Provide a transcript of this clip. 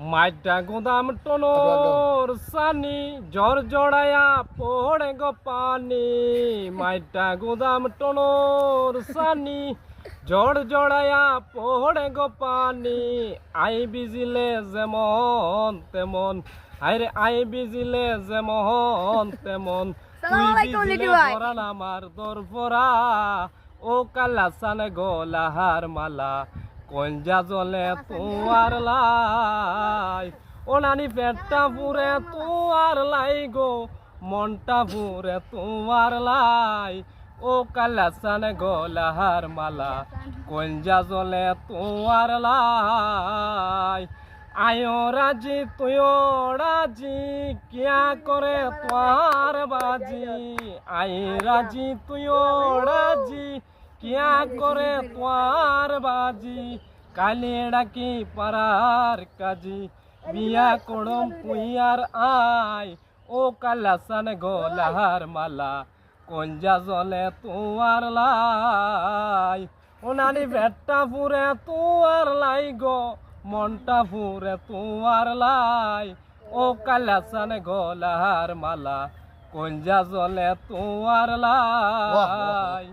মাইটা গোদাম টনোর সানি জ্বর জড়ায়া পড়ে গো পানি মাইটা গোদাম টনোর সানি জ্বর জড়ায়া পড়ে গো পানি আই বিজিলে যেমন তেমন আরে আই বিজিলে যেমন তেমন তুই বিজিলে পরান আমার দরপরা ও কালাসানে গোলাহার মালা কঞ্জা জলে তোমার লাই ও নানি পেটটা পুরে তোমার লাই গো মনটা পুরে তোমার লাই ও কালাসানে গোলাহার মালা কঞ্জা জলে তোমার লাই আয়ো রাজি তুইও রাজি কিয়া করে তোমার বাজি আই রাজি তুইও রাজি কিয়া করে তোমার বাজি কালে ডাকি পারার কাজি বিয়া করম পুইয়ার আই ও কালাসান গোলাহার মালা কঞ্জা জলে তোমার লাই ও নানি পেটটা পুরে তোমার লাই গো মনটা পুরে তোমার লাই ও কালাসান গোলাহার মালা কঞ্জা জলে তোমার লাই।